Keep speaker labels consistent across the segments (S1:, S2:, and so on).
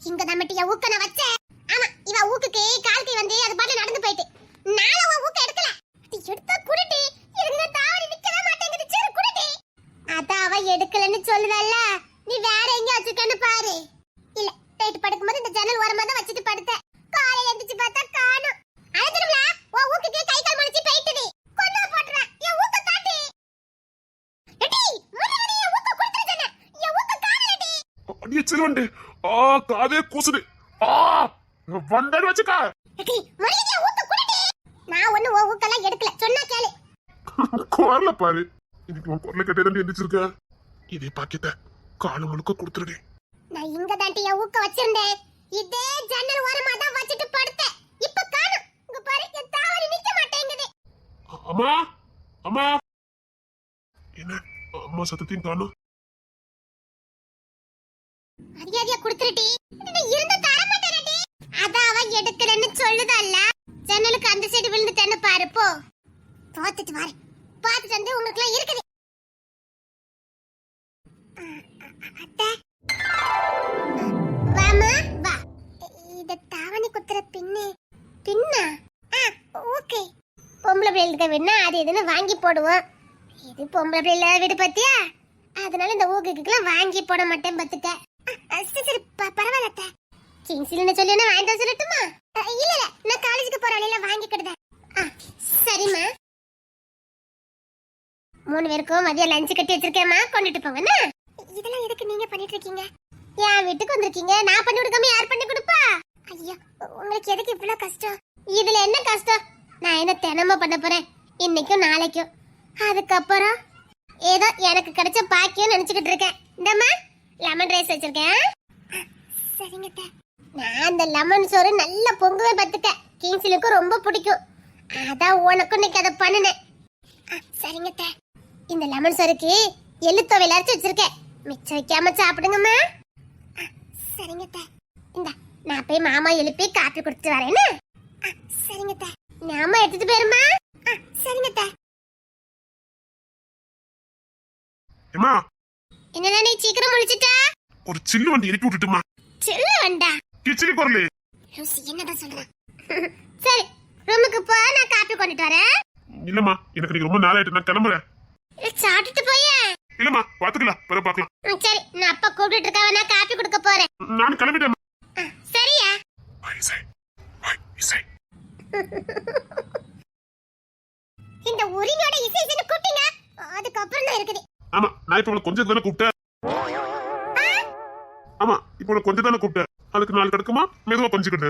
S1: இங்க தான் மட்டும் என் ஊக்க நான் வச்சேன். ஆமா இவ ஊக்குக்கு கால்கை வந்து அது பாட்டு நடந்து போயிட்டு நாள அவ ஊக்க எடுக்கல. அது எடுத்தா குடுடி இருங்க தாவடி நிக்கவே மாட்டேங்குது. சரி குடுடி. அத அவ எடுக்கலன்னு சொல்லுதல்ல, நீ வேற எங்க வச்சிருக்கன்னு பாரு. இல்ல நைட் படுக்கும்போது இந்த ஜன்னல் ஓரமா தான் வச்சிட்டு படுத்தேன். காலையில எந்திரிச்சு பார்த்தா காணோம். அழுதுறல ஓ ஊக்குக்கு கை கால் முறிச்சு போயிட்டுடி. கொன்னு போட்றேன் என் ஊக்க தாண்டி. எடி முன்னாடி என் ஊக்க குடுத்துறேனே. என் ஊக்க காணலடி.
S2: அடியே செல்வண்டே. காதே கூசுது. வந்தட வச்சுக்க.
S1: எடி முன்னாடி என் ஊக்க குடுடி. நான் ஒண்ணு ஓ ஊக்கெல்லாம் எடுக்கல. சொன்னா கேளு.
S2: குரல்ல பாரு. இன்னைக்கு உன் குரல்ல கேட்டே தான் எந்திரிச்சிருக்க. இதே பாக்கெட்ட காலு முழுக்க கொடுத்துருடி.
S1: நான் இங்க தாண்டி என் ஊக்க வச்சிருந்தேன். இதே ஜன்னல் ஓரமா தான் வச்சிட்டு படுத்தேன். இப்ப காணோம். இங்க பாரு என் தாவடி நிக்க மாட்டேங்குது.
S2: அம்மா அம்மா என்ன அம்மா சத்தத்தையும் காணோம்.
S1: மரியாதையா குடுத்துருடி. நீ இருந்த தர மாட்டேனடி. அத அவ எடுக்கலன்னு சொல்லுதல்ல. ஜன்னலுக்கு அந்த சைடு விழுந்துட்டேன்னு பாரு போ. பாத்துட்டு வர. பாத்துட்டு வந்து உங்களுக்கு இருக்குது. அத்தை வாமா வா. இத தாவணி குத்துற பின்னு பின்னா ஓகே. பொம்பளை பிள்ளைகளுக்கு வேணா அது எதுன்னு வாங்கி போடுவோம். இது பொம்பளை பிள்ளை வீடு பத்தியா, அதனால இந்த ஊக்குக்குலாம் வாங்கி போட மாட்டேன் பத்துக்க. சரி பரவாயில்ல. கிங்ஸ்லின்னு சொல்லி நான் வாங்கிட்டு சொல்லட்டுமா? இல்ல இல்ல நான் காலேஜுக்கு போற வழியில வாங்கிக்கிடுதேன். சரிம்மா. 3 பேருக்கும் மதியம் லஞ்ச் கட்டி வச்சிருக்கேம்மா, கொண்டுட்டு போங்கண்ணா. இதெல்லாம் எதுக்கு நீங்க பண்ணிட்டு இருக்கீங்க? என் வீட்டுக்கு வந்திருக்கீங்க, நான் பண்ணி கொடுக்காம யார் பண்ணி கொடுப்பா? ஐயோ உங்களுக்கு எதுக்கு இவ்வளவு கஷ்டம்? இதுல என்ன கஷ்டம்? நான் என்ன தினமும் பண்ண போறேன், இன்னைக்கும் நாளைக்கும். அதுக்கப்புறம் ஏதோ எனக்கு கிடைச்ச பாக்கியம் நினைச்சுக்கிட்டு இருக்கேன். இந்தம்மா லெமன் ரைஸ் வச்சிருக்கேன். சரிங்க. நான் அந்த லெமன் சோறு நல்லா பொங்குவே பத்துக்க. கிங்ஸ்லுக்கு ரொம்ப பிடிக்கும், அதான் உனக்கும் இன்னைக்கு அதை பண்ணினேன். சரிங்க. இந்த லெமன் சோறுக்கு எள்ளுத்தோவையில அரைச்சு வச்சிருக்கேன், மிச்சம் வைக்காம சாப்பிடுங்கம்மா. சரிங்க. இந்த நான் போய் மாமா எழுப்பி காப்பி குடிச்சிட்டு வரேன்னு. சரிங்க. நாம எடுத்துட்டு போயிருமா? சரிங்க.
S2: அம்மா
S1: என்னடா நீ சீக்கிரம் முழிச்சிட்டா?
S2: ஒரு சில்லு வண்டி இறக்கி விட்டுட்டுமா.
S1: சில்லு வண்டா?
S2: கிச்சடி குரலே.
S1: ரோசி என்னதான் சொல்றேன். சரி ரூமுக்கு போ, நான் காப்பி கொண்டுட்டு வரேன்.
S2: இல்லம்மா எனக்கு நீ ரொம்ப நாளாயிட்டு, நான் கிளம்புறேன்.
S1: சாப்பிட்டுட்டு போயே.
S2: இல்லம்மா பாத்துக்கலாம், பிறகு பார்க்கலாம்.
S1: சரி நான் அப்பா கூப்பிட்டு இருக்காவ, நான் காப்பி கொடுக்க போறேன்.
S2: நான் கிளம்பிட்டேன்.
S1: சரியா? இந்த உரிமையோட இசைன்னு கூப்பிட்டீங்க, அதுக்கப்புறம் தான் இருக்குது.
S2: ஆமா நான் இப்ப கொஞ்சம் தானே கூப்பிட்டேன். ஆமா இப்ப கொஞ்சம் தானே கூப்பிட்டேன், அதுக்கு 4 கிடக்குமா மெதுவா கொஞ்சிக்கிட்டு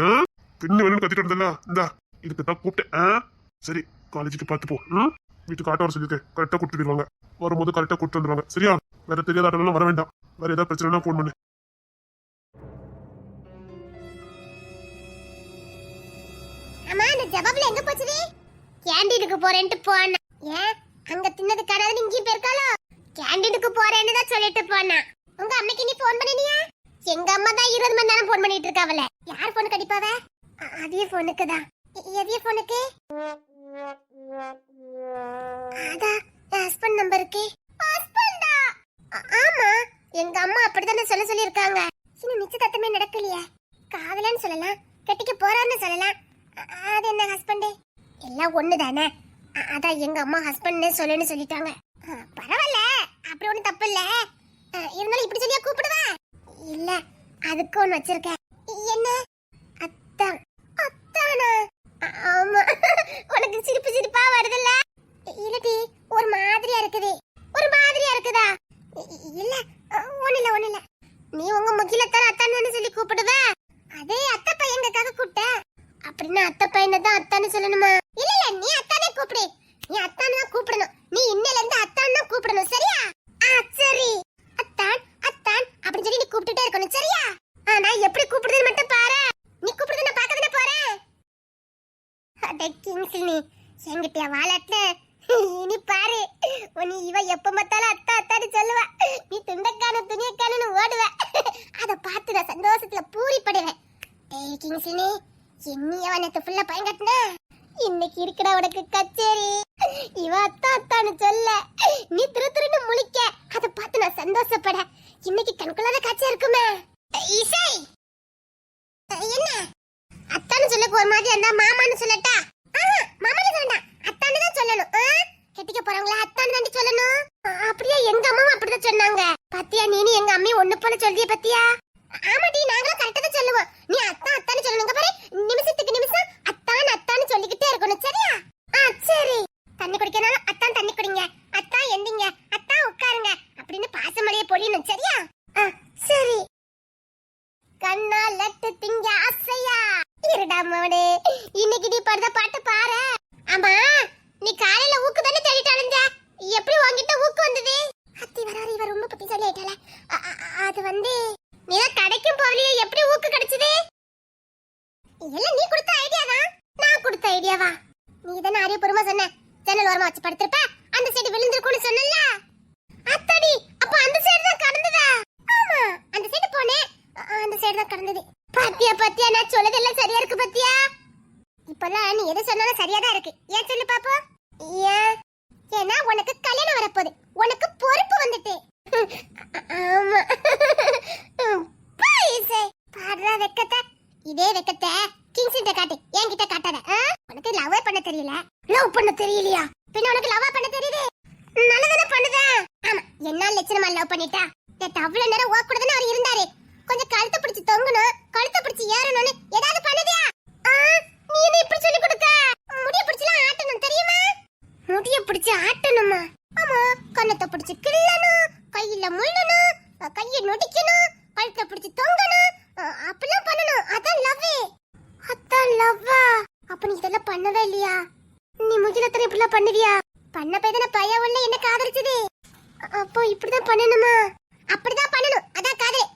S2: பின்ன வேணும்னு கத்திட்டு இருந்தல. இந்தா இதுக்கு தான் கூப்பிட்டேன். சரி காலேஜுக்கு பார்த்து போ. வீட்டுக்கு ஆட்டோ வர சொல்லிருக்கேன், கரெக்டா கூட்டிடுவாங்க. வரும்போது கரெக்டா கூட்டு வந்துருவாங்க. சரியா? வேற தெரியாத ஆட்டோலாம் வர வேண்டாம். வேற ஏதாவது பிரச்சனைனா போன் பண்ணு.
S1: அம்மா இந்த ஜவாப்ல எங்க போச்சுடி? கேண்டீனுக்கு போறேன்ட்டு போனா. ஏன் அங்க தின்னது கடாது இங்கேயும் போயிருக்காளோ? கேண்டீனுக்கு போறேன்னு தான் சொல்லிட்டு போனா. உங்க அம்மைக்கு நீ போன் பண்ணினியா? எங்க அம்மா தான் 20 மணி நேரம் போன் பண்ணிட்டு இருக்காவல. யார் போன் கடிப்பாவ? அதே போனுக்கு தான். எதிய போனுக்கு? அட ஹஸ்பண்ட் நம்பருக்கு. ஹஸ்பண்டா? ஆமா எங்க அம்மா அப்படிதானே சொல்லி இருக்காங்க. இன்னும் நிச்சயதார்த்தமே நடக்கலையே. காதலன்னு சொல்லலாம், கட்டிக்க போறான்னு சொல்லலாம். அது என்ன ஹஸ்பண்டே? எல்லாம் ஒண்ணுதானே. அதான் எங்க அம்மா ஹஸ்பண்ட்னு சொல்லுன்னு சொல்லிட்டாங்க. பரவாயில்ல, அப்படி ஒண்ணும் தப்பு இல்ல. இருந்தாலும் இப்படி சொல்லியா கூப்பிடுவா? இல்ல அதுக்கு ஒண்ணு வச்சிருக்கேன். என்ன? அத்தான். அத்தானா? ஆமா. உனக்கு சிரிப்பா வருதுல்ல? இல்லடி ஒரு மாதிரியா இருக்குது. ஒரு மாதிரியா இருக்குதா? இல்ல ஒண்ணு இல்ல. நீ உங்க முகிலத்தான் அத்தான்னு சொல்லி கூப்பிடுவ. அதே அத்தை பையனுக்காக கூப்பிட்ட. அப்படின்னா அத்தை பையனை தான் அத்தான்னு சொல்லணுமா? இல்ல நீ அத்தானே கூப்பிடு. நீ அத்தான்னு தான் கூப்பிடணும். நீ இன்னையில இருந்து அத்தான்னு தான் கூப்பிடணும். சரியா? சரி. அத்தான் அப்படின்னு சொல்லி நீ கூப்பிட்டுட்டே இருக்கணும். சரியா? நான் எப்படி கூப்பிடுறது மட்டும் பாரு. நீ கூப்பிடுறது நான் பார்க்க தானே போறேன். அட கிங்ஸ்லி என்கிட்ட வாழாட்ட இனி பாரு. உன்னை இவ எப்ப பார்த்தாலும் அத்தான்னு சொல்லுவ. நீ துண்டக்கான துணியக்கானு ஓடுவ. அத பார்த்து நான் சந்தோஷத்துல பூரிப்படுவேன். டேய் கிங்ஸ்லி என்னைய நேத்து ஃபுல்லா பயங்கட்டின. இன்னைக்கு இருக்கடா உனக்கு கச்சேரி. இவ அத்தான்னு சொல்ல நீ திருன்னு முழிக்க, அத பார்த்து நான் சந்தோஷப்பட. இன்னைக்கு கண்குள்ளாத காட்சியா இருக்குமே. இசை என்ன அத்தான்னு சொல்ல ஒரு மாதிரி இருந்தா மாமான்னு சொல்லட்டா? மாமான்னு சொல்லண்டா, அத்தான்னு தான் சொல்லணும். கெட்டிக்க போறவங்கள அத்தான்னு தாண்டி சொல்லணும். அப்படியே எங்க அம்மாவும் அப்படிதான் சொன்னாங்க. பாத்தியா நீ எங்க அம்மையை ஒண்ணு போல சொல்றிய பாத்தியா? ஆமாடி, நாங்களும் கரெக்டா தான் சொல்லுவோம். நீ அத்தான் அத்தான்னு சொல்லணுங்க பாரு. நிமிஷத்துக்கு நிமிஷம் அத்தான் அத்தான்னு சொல்லிக்கிட்டே இருக்கணும், சரியா? சரி. தண்ணி குடிக்கனாலும் அத்தான் தண்ணி குடிங்க, அத்தான் எந்திங்க, அத்தான் உட்காருங்க அப்படின்னு பாசமழைய பொழியணும், சரியா? சரி. கண்ணா லட்டு திங்க ஆசையா இருடாமவனே, இன்னைக்கு நீ படுத பாட்டு பாரு. ஆமா, நீ காலையில ஊக்கு தானே தேடிட்டு அலைஞ்ச, எப்படி உன்கிட்ட ஊக்கு வந்தது? அத்தி வராரு, இவ ரொம்ப புத்திசாலி ஆயிட்டாளே. அது வந்து நீ தான் கடைக்கும் போகலையே, எப்படி ஊக்கு கிடைச்சது? எல்லாம் நீ கொடுத்த ஐடியா தான். நான் கொடுத்த ஐடியாவா? நீ தானே அறிவுபூர்வமா சொன்ன, ஜன்னல் ஓரமா வச்சு படுத்திருப்ப, அந்த சைடு விழுந்திருக்கும்னு சொன்னல. அத்தடி, அப்ப அந்த சைடு தான் கடந்ததா? ஆமா, அந்த சைடு போனே, அந்த சைடு தான் கடந்தது. பாத்தியா பாத்தியா, நான் சொல்லதெல்லாம் சரியா இருக்கு பாத்தியா? இப்பெல்லாம் நீ எது சொன்னாலும் சரியா தான் இருக்கு. ஏன் சொல்லு பாப்போம். ஏன்னா உனக்கு கல்யாணம் வரப்போகுது, உனக்கு பொறுப்பு வந்துட்டு. ஆமா, பாடுறா வெக்கத்தை. இதே வெக்கத்தை கிங்ஸ்கிட்ட காட்டு, என்கிட்ட காட்டாத. உனக்கு லவ் பண்ண தெரியல. லவ் பண்ண தெரியலையா? பின்ன உனக்கு லவ் பண்ண தெரியுது. நல்லதானே பண்ணுதா? ஆமா, என்ன லட்சணமா லவ் பண்ணிட்டா? நேத்து அவ்வளவு நேரம் ஓக் கூட தானே அவர் இருந்தாரு. கொஞ்சம் கழுத்தை பிடிச்சு தொங்கணும், கழுத்தை பிடிச்சு ஏறணும்னு ஏதாவது பண்ணுதியா? நீ என்ன இப்படி சொல்லி கொடுக்க? முடிய பிடிச்சலாம் ஆட்டணும், தெரியுமா? முடிய பிடிச்சு ஆட்டணுமா? ஆமா, கண்ணத்தை பிடிச்சு கிள்ளணும், கையில முள்ளணும், கையை நொடிக்கணும், கழுத்தை பிடிச்சு தொங்கணும், அப்படிலாம் பண்ணணும். அதான் லவ். அதான் லவ்வா? அப்ப நீ இதெல்லாம் பண்ணவே இல்லையா? நீ முகிலத்தனை இப்படிலாம் பண்ணுவியா? பண்ண போய் தானே பையன் உள்ள என்ன காதலிச்சது. அப்போ இப்படிதான் பண்ணணுமா? அப்படிதான் பண்ணணும், அதான் காதல்.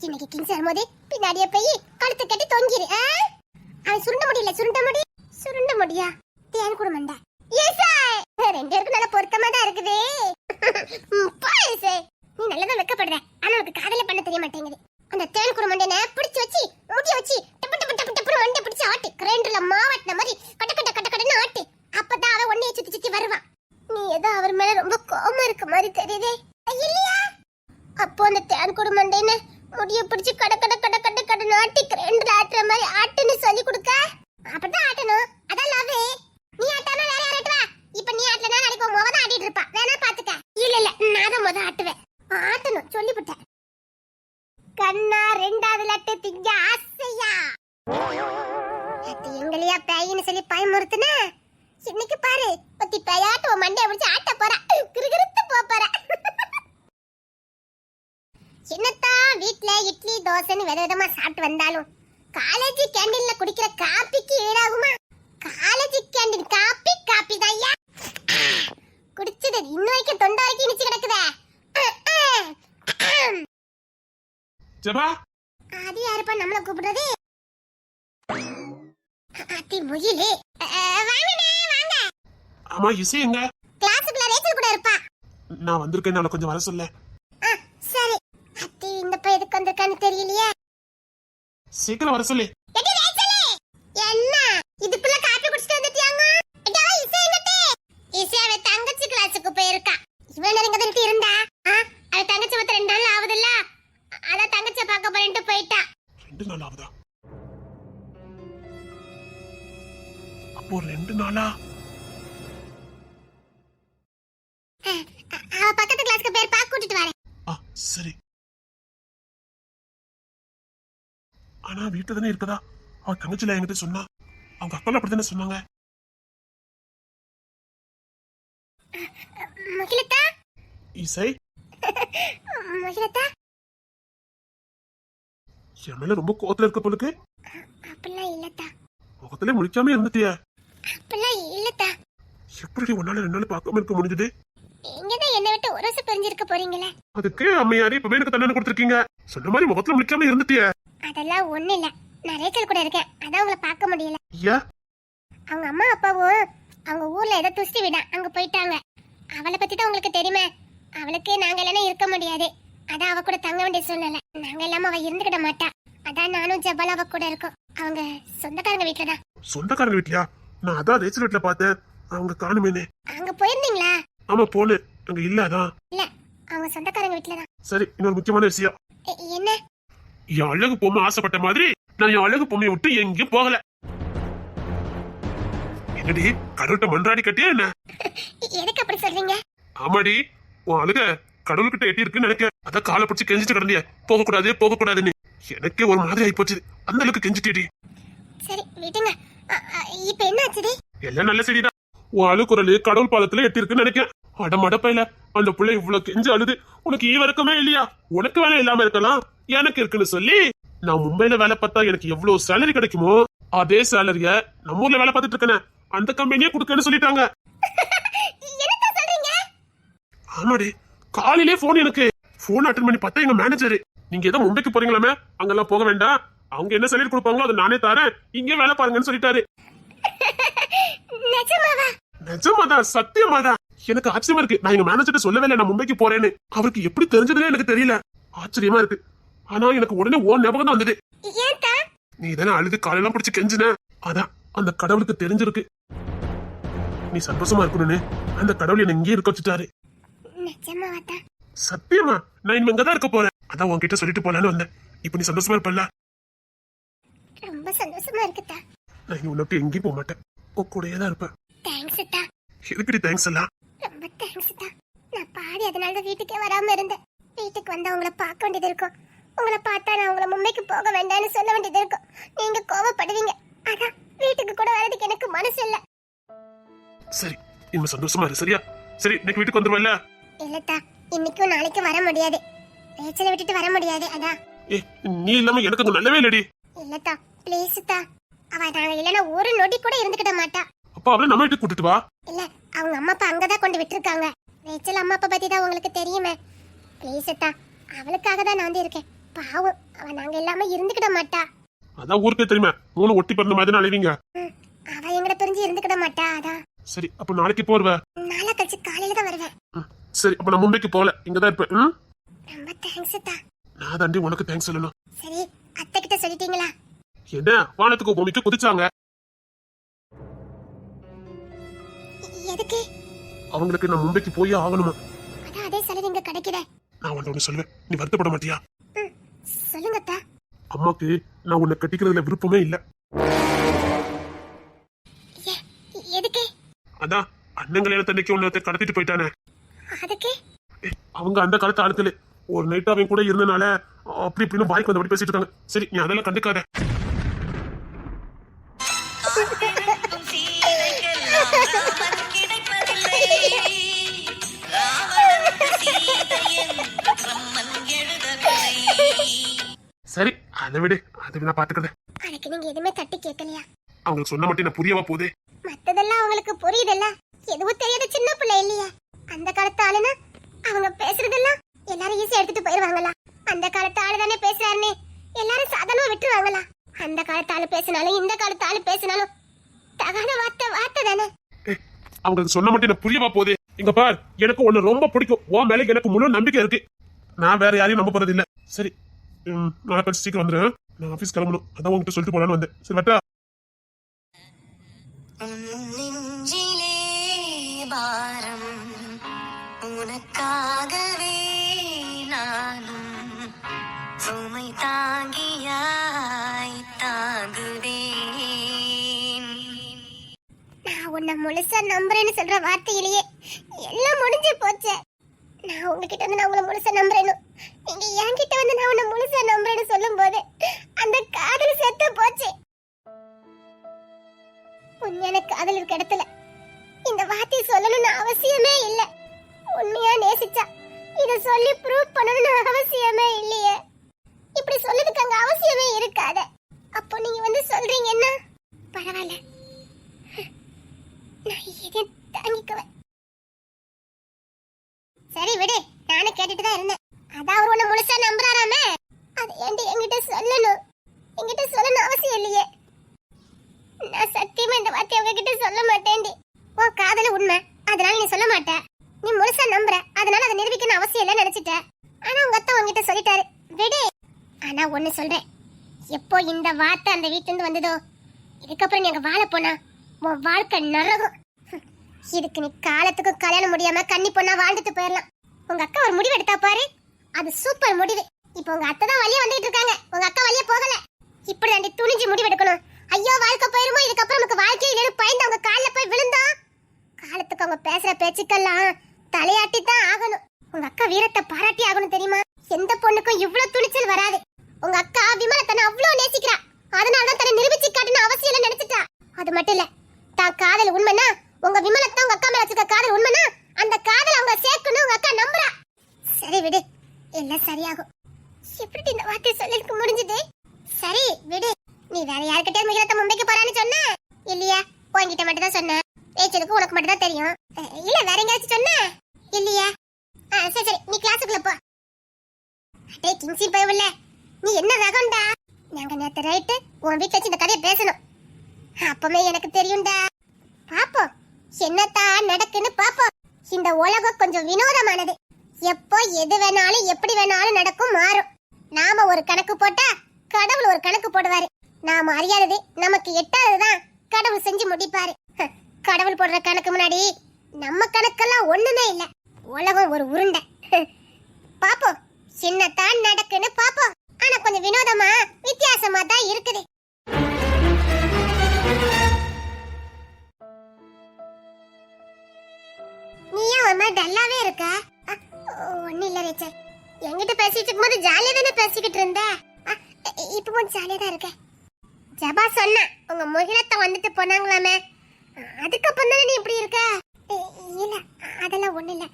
S1: இன்னைக்கு கிங்ஸ் வரும்போது பின்னாடியே போய் கழுத்தை கட்டி தொங்கிரு. அவன் சுருண்ட முடியா? தேன் கூட மண்டா. ரெண்டு பேருக்கு நல்ல பொருத்தமா தான் இருக்குது. நீ நல்லதான் வெக்கப்படுற, ஆனா உனக்கு காதல பண்ண தெரிய மாட்டேங்குது. அந்த தேன் கூட மண்டனை பிடிச்சு வச்சு முடிய வச்சு டப்பு டப்பு டப்பு டப்பு மண்டை பிடிச்சு ஆட்டு, கிரைண்டர்ல மாவாட்டின மாதிரி கட்ட கட்ட கட்ட கட்டன்னு ஆட்டு. அப்பதான் அவன் ஒன்னைய சுத்தி சுத்தி வருவான். நீ ஏதோ அவர் மேல ரொம்ப கோவமா இருக்க மாதிரி தெரியுதே, இல்லையா? அப்போ அந்த தேன் கூட மண்டைன்னு முடிய பிடிச்சு கட கட கட கட கட ஆட்டி கிரைண்டர்ல ஆட்டுற மாதிரி ஆட்டுன்னு சொல்லி கொடுக்க. அப்படிதான் ஆட்டணும், அதான் லவ். நீ ஆட்டாம வேற யார் ஆட்டுவா? இப்ப நீ ஆட்டலனா நாளைக்கு உன் மொத ஆட்டிட்டு இருப்பா, வேணா பாத்துக்க. இல்ல நான் தான் மொத ஆட்டுவேன். ஆட்டணும் சொல்லிவிட்டேன். கண்ணா ரெண்டாவது லட்டு திங்க ஆசையா? அது எங்களையா பேயின்னு சொல்லி பயமுறுத்துன. இன்னைக்கு பாரு, பத்தி பேயாட்டு உன் மண்டைய பிடிச்சு ஆட்ட போறா, கிறுகிறுத்து போறா. என்னத்தான் வீட்ல இட்லி தோசைன்னு விதவிதமா சாப்பிட்டு வந்தாலும் காலேஜ் கேண்டீன்ல குடிக்கிற காப்பிக்கு ஈடாகுமா? காலேஜ் கேண்டீன் காப்பி காப்பி தான்யா. குடிச்சது இன்னும் வரைக்கும் தொண்டை வரைக்கும் இனிச்சு கிடக்குதே.
S2: ஜெபா,
S1: அது யாருப்பா நம்மள கூப்பிடுறது? அத்தி முகிலே. வாங்கண்ணே வாங்க.
S2: ஆமா, இசை எங்க?
S1: கிளாஸ்க்குள்ள ரேச்சல் கூட இருப்பா.
S2: நான் வந்திருக்கேன், அவளை கொஞ்சம் வர சொல்ல.
S1: சரி. அத்தி இந்த பையன் எதுக்கு வந்திருக்கான்னு தெரியலையே.
S2: சீக்கிரம் வர சொல்லு.
S1: என்ன இதுக்குள்ள காப்பி குடிச்சிட்டு வந்துட்டியாங்க? இசை எங்கட்டே? இசை அவ தங்கச்சி கிளாஸுக்கு போயிருக்கா. இவ்வளவு நேரம் இங்க தான் இருந்தா. அவ தங்கச்சி மத்த 2 நாள் ஆகுதுல்ல, அதான் தங்கச்சி பார்க்க போறேன்ட்டு போயிட்டா.
S2: 2 நாள் ஆகுதா? அப்போ 2 நாளா?
S1: அவ பக்கத்து கிளாஸ்க்கு பேர் பாக்க கூட்டிட்டு வரேன்.
S2: சரி. ஆனா வீட்டுல தானே இருக்கதா? அவ தங்கச்சில என்கிட்ட சொன்னா, அவங்க அக்கால அப்படித்தானே சொன்னாங்க.
S1: முகிலத்தா,
S2: இசை
S1: முகிலத்தா,
S2: என் மேல ரொம்ப கோவத்துல இருக்க போலுக்கு.
S1: அப்படிலாம் இல்லத்தா.
S2: முகத்திலே முடிக்காம இருந்துட்டிய.
S1: அப்படிலாம் இல்லத்தா.
S2: எப்படி உன்னால 2 நாள் பார்க்காம இருக்க முடிஞ்சது?
S1: நீங்கதான் என்னை விட்டு ஒரு வருஷம் பிரிஞ்சிருக்க போறீங்களே.
S2: அதுக்கு அம்மையாரி இப்ப எனக்கு தண்டனை கொடுத்திருக்கீங்க. சொன்ன மாதிரி முகத்துல முடிக்காம இருந்துட்டிய.
S1: அதெல்லாம் ஒண்ணு இல்ல, நான் ரேச்சல் கூட இருக்கேன், அதான் உங்களை பார்க்க முடியல.
S2: ஐயா,
S1: அவங்க அம்மா அப்பாவும் அவங்க ஊர்ல ஏதோ துஷ்டி விட அங்க போயிட்டாங்க. அவளை பத்தி தான் உங்களுக்கு தெரியுமே. அவளுக்கு நாங்க இல்லைன்னா இருக்க முடியாது, அதான் அவ கூட தங்க வேண்டிய சூழ்நிலை. நாங்க இல்லாம அவ இருந்துக்கிட மாட்டா, அதான் நானும் ஜபால் அவ கூட இருக்கோம். அவங்க சொந்தக்காரங்க வீட்டுலதான்.
S2: சொந்தக்காரங்க வீட்லயா? நான் அதான் ரேச்சல் வீட்டுல பார்த்தேன், அவங்க காணுமேனே.
S1: அங்க போயிருந்தீங்களா?
S2: ஆமா போனேன், அங்க இல்ல. அதான்
S1: இல்ல, அவங்க சொந்தக்காரங்க வீட்டுலதான்.
S2: சரி, இன்னொரு முக்கியமான விஷயம்.
S1: என்ன?
S2: என் அழகு பொம்மை ஆசைப்பட்ட மாதிரி நான் என் அழகு பொம்மையை விட்டு எங்கேயும் போகல. என்னடி கடவுள்கிட்ட மன்றாடி கட்டியா என்ன?
S1: எதுக்கு அப்படி சொல்றீங்க?
S2: ஆமாடி, உன் அழுக கடவுள்கிட்ட எட்டி இருக்குன்னு நினைக்க. அதான் காலை பிடிச்சி கெஞ்சிட்டு கிடந்திய, போகக்கூடாது போகக்கூடாதுன்னு. எனக்கே ஒரு மாதிரி ஆகி போச்சு. அந்த அளவுக்கு கெஞ்சிட்டேடி.
S1: சரி விடுங்க. இப்ப என்ன ஆச்சுடி?
S2: எல்லாம் நல்ல செடிதான். உன் அழுகுரலு கடவுள் பாதத்துல எட்டி இருக்குன்னு நினைக்கிறேன். அடமடப்பையில அந்த பிள்ளை இவ்வளவு கெஞ்சு அழுது உனக்கு ஈவரக்கமே இல்லையா? உனக்கு வேலை இல்லாம இருக்கலாம், எனக்கு இருக்குன்னு சொல்லி நான் மும்பைல வேலை பார்த்தா எனக்கு எவ்வளவு சேலரி கிடைக்குமோ அதே சேலரிய நம்ம ஊர்ல வேலை பார்த்துட்டு இருக்கேன் அந்த கம்பெனியே கொடுக்கன்னு சொல்லிட்டாங்க. ஆமாடி, காலையிலே போன் எனக்கு போன் அட்டன் பண்ணி பார்த்தா எங்க மேனேஜர், நீங்க ஏதோ மும்பைக்கு போறீங்களாமே, அங்கெல்லாம் போக வேண்டாம், அவங்க என்ன சேலரி கொடுப்பாங்களோ அதை நானே தரேன், இங்கே வேலை பாருங்கன்னு சொல்லிட்டாரு. நிஜமாதான், சத்தியமாதான். எனக்கு ஆச்சரியமா இருக்கு. நான் எங்க மேனேஜர் சொல்லவே இல்லை நான் மும்பைக்கு போறேன்னு. அவருக்கு எப்படி தெரிஞ்சதுன்னு எனக்கு தெரியல. ஆச்சரியமா இருக்கு. ஆனா எனக்கு உடனே ஓ ஞாபகம் தான் வந்தது. நீ தானே அழுது காலெல்லாம் பிடிச்சு கெஞ்சின, அதான் அந்த கடவுளுக்கு தெரிஞ்சிருக்கு. நீ சந்தோஷமா இருக்கணும்னு அந்த கடவுள் என்ன இங்கே இருக்க வச்சுட்டாரு. சத்தியமா நான் இனிமே இங்கதான் இருக்க போறேன். அதான் உன்கிட்ட சொல்லிட்டு போலான்னு வந்தேன். இப்ப நீ சந்தோஷமா இருப்பல்ல?
S1: ரொம்ப சந்தோஷமா இருக்குதா.
S2: நான் இங்க உன்னை எங்கேயும் போக மாட்டேன், உன் கூடயே தான் இருப்பேன். எதுக்கடி தேங்க்ஸ் எல்லாம்?
S1: ரொம்ப தேங்க்ஸ் தான். நான் பாதி அதனால வீட்டுக்கே வராம இருந்தேன். வீட்டுக்கு வந்தா உங்களை பார்க்க வேண்டியது இருக்கும். உங்களை பார்த்தா நான் உங்களை மும்பைக்கு போக வேண்டாம்னு சொல்ல வேண்டியது இருக்கும். நீங்க கோவப்படுவீங்க. அதான் வீட்டுக்கு கூட வரதுக்கு எனக்கு மனசு இல்ல.
S2: சரி, இனிமே சந்தோஷமா இரு, சரியா? சரி, இன்னைக்கு வீட்டுக்கு வந்துருவல்ல?
S1: இல்லத்தா, இன்னைக்கும் நாளைக்கு வர முடியாது. ரேச்சலை விட்டுட்டு வர முடியாது. அதான்.
S2: நீ இல்லாம எனக்கு அங்க நல்லவே இல்லடி.
S1: இல்லத்தா, ப்ளீஸ் தா. அவ நாங்க இல்லனா ஒரு நொடி கூட இருந்துக்கிட மாட்டா.
S2: அப்ப அவளை நம்ம வீட்டுக்கு கூட்டிட்டு வா.
S1: இல்ல, அவங்க அம்மா அப்பா அங்கதான் கொண்டு விட்டுருக்காங்க. ரேச்சல் அம்மா அப்பா பத்தி தான் உங்களுக்கு தெரியுமே. ப்ளீஸ் தா, அவளுக்காக தான் நான் வந்து இருக்கேன். பாவம், அவ நாங்க இல்லாம இருந்துக்கிட மாட்டா.
S2: அதான் ஊருக்கே தெரியுமா, மூணு ஒட்டி பிறந்த மாதிரி அழைவீங்க.
S1: அவ எங்கட பிரிஞ்சு இருந்துக்கிட மாட்டா. அதான்.
S2: சரி, அப்ப நாளைக்கு போறவ?
S1: நாளை கழிச்சு காலையில தான் வருவேன்.
S2: சரி, அப்ப நான் மும்பைக்கு போகல, இங்கதான் இருப்பேன்.
S1: ரொம்ப தேங்க்ஸ் தா.
S2: நான் தாண்டி உனக்கு தேங்க்ஸ் சொல்லணும்.
S1: சரி, அத்தை கிட்ட சொல்லிட்டீங்களா?
S2: என்ன வானத்துக்கு பூமிக்கு குதிச்சாங்க.
S1: எதுக்கு?
S2: அவங்களுக்கு நான் மும்பைக்கு போய் ஆகணுமா?
S1: அதான் அதே சலரி இங்க கிடைக்குதே.
S2: நான் ஒண்ணு சொல்லுவேன், நீ வருத்தப்பட மாட்டியா?
S1: சொல்லுங்க அத்தா.
S2: அம்மாக்கு நான் உன்னை கட்டிக்கிறதுல விருப்பமே இல்ல.
S1: எதுக்கு?
S2: அதான் அண்ணங்களை தன்னைக்கு உன்னை கடத்திட்டு போயிட்டானே.
S1: அதுக்கு?
S2: அவங்க அந்த காலத்து ஆளுக்களு. ஒரு நைட் அவன் கூட இருந்தனால அப்படி இப்படின்னு பாய்க்கு வந்தபடி பேசிட்டு இருக்காங்க. சரி, நீ அதெல்லாம் கண்டுக்காத. சரி, அதை விடு, அதை நான் பாத்துக்கிறேன்.
S1: அதுக்கு நீங்க எதுவுமே தட்டி கேட்கலையா?
S2: அவங்களுக்கு சொன்ன மட்டும் நான் புரியவா போதே?
S1: மத்ததெல்லாம் அவங்களுக்கு புரியுதல்ல. எதுவும் தெரியாத சின்ன பிள்ளை இல்லையா? அந்த காலத்து ஆளுனா அவங்க பேசுறதெல்லாம் எல்லாரும் ஈஸியா எடுத்துட்டு போயிருவாங்களா? அந்த காலத்து ஆளு தானே பேசுறாருன்னு எல்லாரும் சாதாரணமா விட்டுருவாங்களா? அந்த காலத்து ஆளு பேசினாலும் இந்த காலத்து ஆளு பேசினாலும் தகாத வார்த்தை தானே.
S2: அவங்களுக்கு சொன்ன மட்டும் நான் புரியவா போதே? இங்க பார், எனக்கு உன்னை ரொம்ப பிடிக்கும். உன் மேல எனக்கு முழு நம்பிக்கை இருக்கு. நான் வேற யாரையும் நம்ப போறது இல்ல. சரி, நாளை கழிச்சு சீக்கிரம் வந்துடுறேன். நான் ஆபீஸ் கிளம்பணும். அதான் உங்ககிட்ட சொல்லிட்டு போலான்னு வந்தேன். சரி, வட்டா.
S3: உனக்காகவே நானும் சுமை தாங்கியாய் தாங்குவேன்.
S1: நான் உன்னை முழுசா நம்புறேன்னு சொல்ற வார்த்தையிலேயே எல்லாம் முடிஞ்சு போச்சு. நான் உங்ககிட்ட வந்து நான் உங்களை முழுசா நம்புறேன்னு, நீங்க என்கிட்ட வந்து நான் உன்னை முழுசா நம்புறேன்னு சொல்லும் போது அந்த காதல் செத்து போச்சு. உண்மையான காதல் இருக்க இடத்துல இந்த வார்த்தையை சொல்லணும்னு அவசியமே இல்ல. உண்மையா நேசிச்சா இத சொல்லி ப்ரூவ் பண்ணணும்னு அவசியமே இல்லையே. இப்படி சொல்லதுக்கு அங்க அவசியமே இருக்காத. அப்போ நீங்க வந்து சொல்றீங்கன்னா பரவாயில்ல, நான் இதை தாங்கிக்குவேன். சரி விடு, நானும் கேட்டுட்டு தான் இருந்தேன். அதான் அவர் உன்னை முழுசா நம்புறாராமே, அது ஏன்டி என்கிட்ட சொல்லணும்? என்கிட்ட சொல்லணும் அவசியம் இல்லையே. நான் சத்தியமா இந்த வார்த்தையை உங்ககிட்ட சொல்ல மாட்டேன்டி. உன் காதல உண்மை, அதனால நீ சொல்ல மாட்ட. நீ முழுசா நம்புற, அதனால அதை நிரூபிக்கணும் அவசியம் இல்லைன்னு நினைச்சிட்ட. ஆனா உங்க அத்தை உங்ககிட்ட சொல்லிட்டாரு, விடு. ஆனா ஒண்ணு சொல்றேன், எப்போ இந்த வார்த்தை அந்த வீட்டுல இருந்து வந்ததோ இதுக்கப்புறம் நீ அங்க வாழ போனா உன் வாழ்க்கை நரகம். இதுக்கு நீ காலத்துக்கு கல்யாணம் முடியாம கன்னி பொண்ணா வாழ்ந்துட்டு போயிடலாம். உங்க அக்கா ஒரு முடிவு எடுத்தா பாரு, அது சூப்பர் முடிவு. இப்போ உங்க அத்தை தான் வழியா வந்துட்டு இருக்காங்க, உங்க அக்கா வழியா போகல. இப்படி தாண்டி உங்க அக்கா விமலை தன்னை அவ்வளவு நேசிக்கிறா. அதனாலதான் தன்னை நிரூபிச்சு காட்டணும் அவசியம் இல்ல நினைச்சிட்டா. அது மட்டும் இல்ல, தான் காதல் உண்மைனா உங்க விமலை தான் உங்க அக்கா மேல வச்சிருக்க காதல் உண்மைனா அந்த காதல் அவங்க சேர்க்கணும் உங்க அக்கா நம்புறா. சரி விடு, எல்லாம் சரியாகும். எப்படி இந்த வார்த்தை சொல்லிருக்க முடிஞ்சது? சரி விடு, நீ வேற யார்கிட்ட மிகத்த மும்பைக்கு போறான்னு சொன்ன இல்லையா? உன்கிட்ட மட்டும் தான் சொன்ன. பேச்சதுக்கு உனக்கு மட்டும் தான் தெரியும். இல்ல வேற எங்கயாச்சும் சொன்ன இல்லையா? சரி சரி, நீ கிளாஸுக்குள்ள போ. அடே கிங்ஸி பயவில்ல, நீ என்ன ரகம்டா? நாங்க நேத்து ரைட்டு உன் வீட்டுல வச்சு இந்த கதையை பேசணும். அப்பமே எனக்கு தெரியும்டா. பாப்போம் என்னத்தான் நடக்குன்னு பாப்போம். இந்த உலகம் கொஞ்சம் வினோதமானது. எப்போ எது வேணாலும் எப்படி வேணாலும் நடக்கும், மாறும். நாம ஒரு கணக்கு போட்டா கடவுள் ஒரு கணக்கு போடுவாரு. நாம அறியாதது நமக்கு எட்டாததுதான் கடவுள் செஞ்சு முடிப்பாரு. கடவுள் போடுற கணக்கு முன்னாடி நம்ம கணக்கெல்லாம் ஒண்ணுமே இல்ல. உலகம் ஒரு உருண்டை. பாப்போம் என்னத்தான் நடக்குன்னு பாப்போம். ஆனா கொஞ்சம் வினோதமா வித்தியாசமா தான் இருக்குது. நீ ஏன் ஒரு மாதிரி டல்லாவே இருக்க? ஒன்னும் இல்ல ரேச்சல், என்கிட்ட பேசிட்டு இருக்கும்போது ஜாலியா தானே பேசிக்கிட்டு இருந்த. இப்ப கொஞ்சம் ஜாலியா தான் இருக்க. ஜபா சொன்னா உங்க முகிலத்தை வந்துட்டு போனாங்களாமே, அதுக்கப்புறம் தானே நீ இப்படி இருக்க? இல்ல அதெல்லாம் ஒண்ணு இல்ல.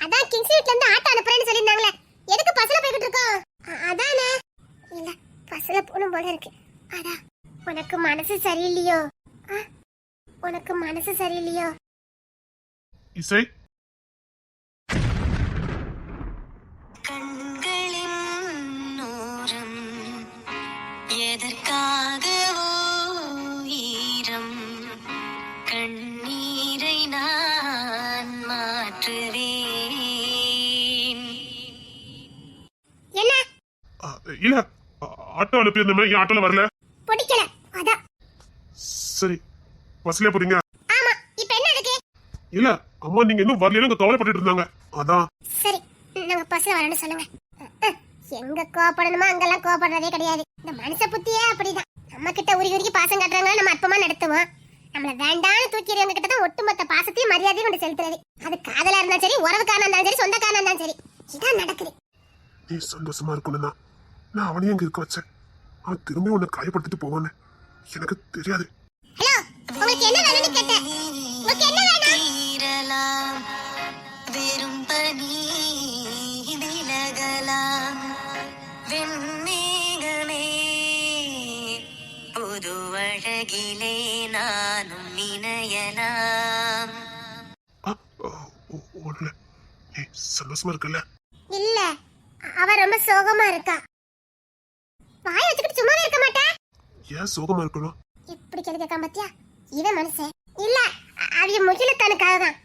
S1: அதான் கிங்ஸ் வீட்ல இருந்து ஆட்டோ அனுப்புறேன்னு சொல்லிருந்தாங்களே, எதுக்கு பஸ்ல போய்கிட்டு இருக்கோம்? அதானே. இல்ல பஸ்ல போகணும் போல இருக்கு. அதான். உனக்கு மனசு சரியில்லையோ? உனக்கு மனசு சரியில்லையோ?
S2: இசை
S3: கண்களின் நூறம் எதற்காகவோ ஈரம் கண்ணீரை நான் மாற்றுவேன்.
S1: என்ன
S2: இல்ல, ஆட்டோ அனுப்பியிருந்தமே, என் ஆட்டோல வரல.
S1: பிடிக்கல அதான்.
S2: சரி, பஸ்ல போறீங்க?
S1: ஆமா, இப்போ என்ன இருக்கு?
S2: இல்ல அம்மா நீங்க இன்னும் வரலன்னு கவலைப்பட்டுட்டு இருந்தாங்க, அதான்.
S1: சரி, நாங்க பஸ்ல வரேன்னு சொல்லுங்க. எங்க கோபப்படணுமா அங்கெல்லாம் கோபப்படுறதே கிடையாது. இந்த மனுஷ புத்தியே அப்படிதான். நம்ம கிட்ட உருகி உருகி பாசம் காட்டுறாங்க, நம்ம அற்பமா நடத்துவோம். நம்மள வேண்டான்னு தூக்கிறவங்க கிட்ட தான் ஒட்டுமொத்த பாசத்தையும் மரியாதையும் கொண்டு செலுத்துறது. அது காதலா இருந்தாலும் சரி, உறவுக்காரனா இருந்தாலும் சரி, சொந்தக்காரனா இருந்தாலும் சரி, இதான் நடக்குது.
S2: நீ சந்தோஷமா இருக்கணும்னா நான் அவனையும் அங்க இருக்க வச்சேன். அவன் திரும்பி உன்னை காயப்படுத்திட்டு போவான்னு எனக்கு தெரியாது.
S1: ஹலோ, உங்களுக்கு என்ன வேணும்னு கேட்டேன். உங்களுக்கு என்ன வேணும்?
S3: தீரலாம் வெறும் பனி விலகலாம் வெண்மேகமே புது அழகிலே நானும் இணையலாம்.
S2: ஒண்ணு, நீ சந்தோஷமா இருக்கல?
S1: இல்ல, அவ ரொம்ப சோகமா இருக்கா. வாய் வச்சுக்கிட்டு சும்மாவே இருக்க மாட்டா.
S2: ஏன் சோகமா இருக்கணும்?
S1: எப்படி கேள்வி கேட்காம பாத்தியா? இவன் மனுஷன் இல்ல, அவிய முகிலத்தானுக்காக தான்.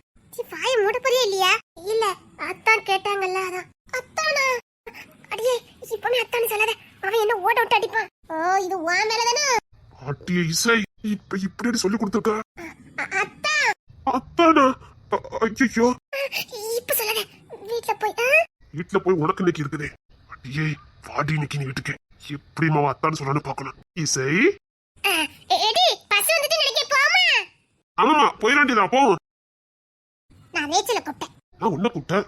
S1: வாயை மூட போறியா இல்லையா? இல்ல அத்தான் கேட்டாங்கல்ல, அதான். அத்தானா? அடியே இப்பமே அத்தானு சொல்லாத, அவன் என்ன ஓட விட்டு அடிப்பான். ஓ, இது உன் மேலதானா?
S2: அட்டிய இசை, இப்ப இப்படி சொல்லி கொடுத்துருக்க.
S1: அத்தா
S2: அத்தானா? ஐயோ,
S1: இப்ப சொல்லாத, வீட்டுல போய்.
S2: வீட்டுல போய் உனக்கு இன்னைக்கு இருக்குதே. அட்டியே வாடி இன்னைக்கு நீ வீட்டுக்கு. எப்படி மாவா அத்தான்னு சொல்லணும்னு பாக்கணும். இசை
S1: எடி பஸ் வந்துட்டு நினைக்க போமா.
S2: ஆமாமா, போயிடாண்டியதா போ.
S1: நான் ரேச்சல கூப்பிட்டேன்.
S2: நான் உன்ன கூப்பிட்டேன்.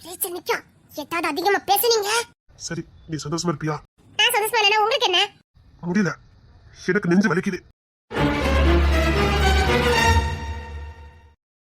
S1: ரேச்சல் நிக்கும். ஏதாவது அதிகமா பேசுனீங்க.
S2: சரி, நீ சந்தோஷமா இருப்பியா?
S1: நான் சந்தோஷமா இல்லைன்னா உங்களுக்கு என்ன?
S2: முடியல, எனக்கு நெஞ்சு வலிக்குது.